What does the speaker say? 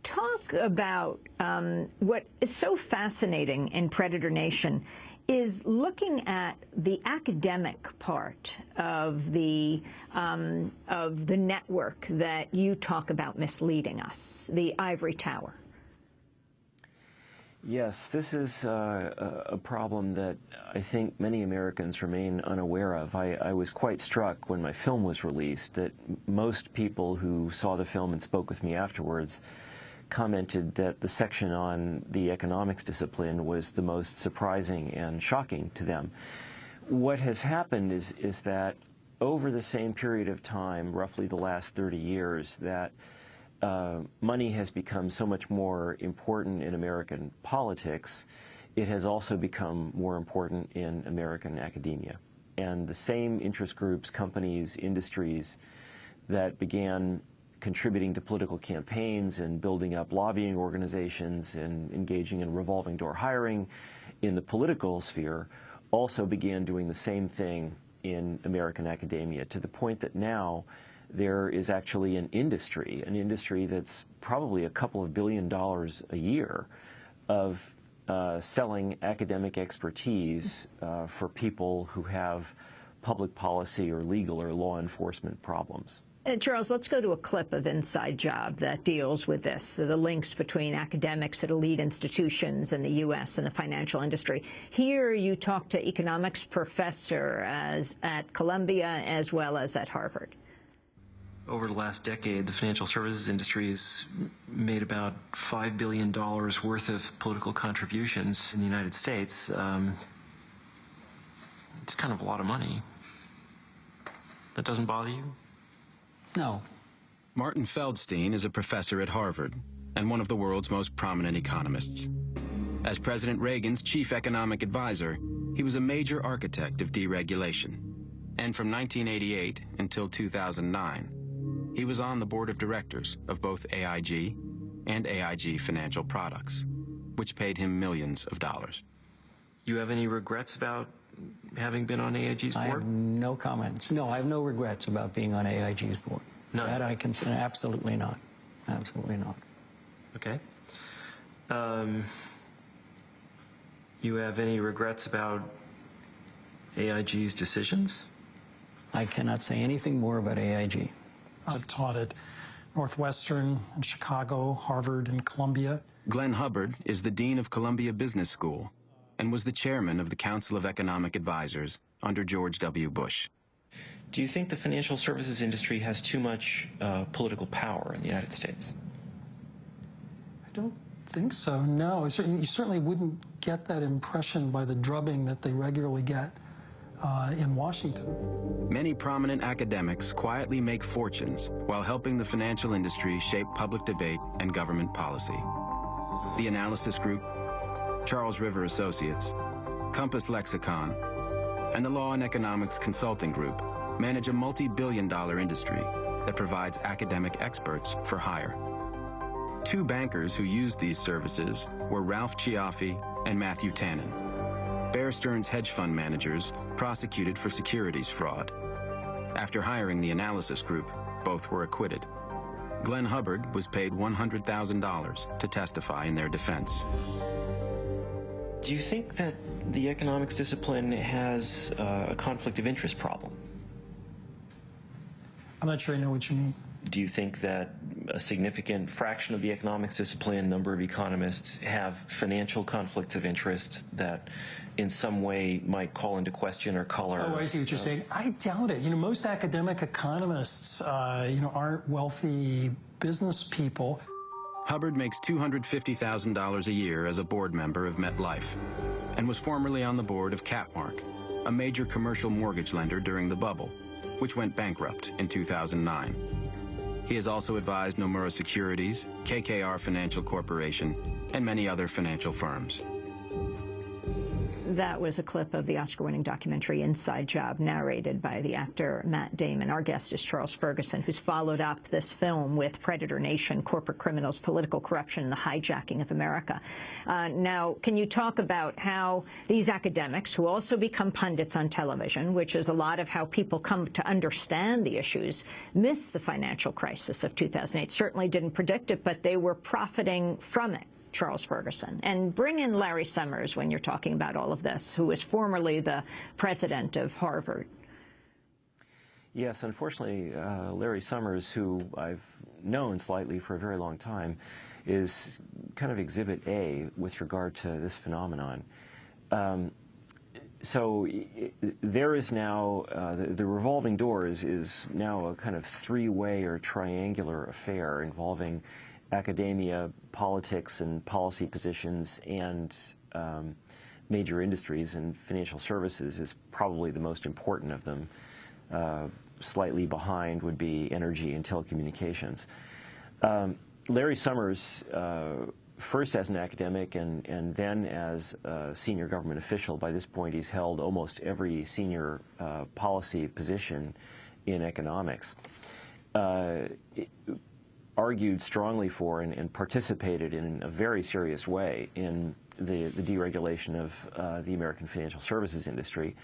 Talk about what is so fascinating in Predator Nation is looking at the academic part of the network that you talk about misleading us, the ivory tower. Yes, this is a problem that I think many Americans remain unaware of. I was quite struck when my film was released that most people who saw the film and spoke with me afterwards commented that the section on the economics discipline was the most surprising and shocking to them. What has happened is that over the same period of time, roughly the last 30 years, that money has become so much more important in American politics, it has also become more important in American academia. And the same interest groups, companies, industries that began contributing to political campaigns and building up lobbying organizations and engaging in revolving door hiring in the political sphere also began doing the same thing in American academia, to the point that now there is actually an industry that's probably a couple of $1 billion a year of selling academic expertise for people who have public policy or legal or law enforcement problems. Charles, let's go to a clip of Inside Job that deals with this, the links between academics at elite institutions in the U.S. and the financial industry. Here you talk to economics professor at Columbia as well as at Harvard. Over the last decade, the financial services industry has made about $5 billion worth of political contributions in the United States. It's kind of a lot of money. That doesn't bother you? No. Martin Feldstein is a professor at Harvard and one of the world's most prominent economists. As President Reagan's chief economic advisor, he was a major architect of deregulation. And from 1988 until 2009, he was on the board of directors of both AIG and AIG Financial Products, which paid him millions of dollars. You have any regrets about having been on AIG's board? I have no comments. No, I have no regrets about being on AIG's board. None? That I can say absolutely not. Absolutely not. Okay. You have any regrets about AIG's decisions? I cannot say anything more about AIG. I've taught at Northwestern and Chicago, Harvard, and Columbia. Glenn Hubbard is the dean of Columbia Business School and was the chairman of the Council of Economic Advisors under George W. Bush. Do you think the financial services industry has too much political power in the United States? I don't think so, no. You certainly wouldn't get that impression by the drubbing that they regularly get in Washington. Many prominent academics quietly make fortunes while helping the financial industry shape public debate and government policy. The Analysis Group, Charles River Associates, Compass Lexicon, and the Law and Economics Consulting Group manage a multi-billion-dollar industry that provides academic experts for hire. Two bankers who used these services were Ralph Ciaffi and Matthew Tannen, Bear Stearns hedge fund managers prosecuted for securities fraud. After hiring the Analysis Group, both were acquitted. Glenn Hubbard was paid $100,000 to testify in their defense. Do you think that the economics discipline has a conflict of interest problem? I'm not sure I know what you mean. Do you think that a significant fraction of the economics discipline, number of economists, have financial conflicts of interest that in some way might call into question or color? Oh, I see what you're saying. I doubt it. Most academic economists, aren't wealthy business people. Hubbard makes $250,000 a year as a board member of MetLife and was formerly on the board of Capmark, a major commercial mortgage lender during the bubble, which went bankrupt in 2009. He has also advised Nomura Securities, KKR Financial Corporation, and many other financial firms. That was a clip of the Oscar-winning documentary Inside Job, narrated by the actor Matt Damon. Our guest is Charles Ferguson, who's followed up this film with Predator Nation, Corporate Criminals, Political Corruption, and the Hijacking of America. Now, can you talk about how these academics, who also become pundits on television, which is a lot of how people come to understand the issues, missed the financial crisis of 2008, certainly didn't predict it, but they were profiting from it? Charles Ferguson. And bring in Larry Summers when you're talking about all of this, who was formerly the president of Harvard. Yes, unfortunately, Larry Summers, who I've known slightly for a very long time, is kind of exhibit A with regard to this phenomenon. So there is now, the revolving door is now a kind of three-way or triangular affair involving academia, politics, and policy positions, and major industries, and financial services is probably the most important of them. Slightly behind would be energy and telecommunications. Larry Summers, first as an academic and then as a senior government official, by this point he's held almost every senior policy position in economics, argued strongly for and participated in a very serious way in the deregulation of the American financial services industry.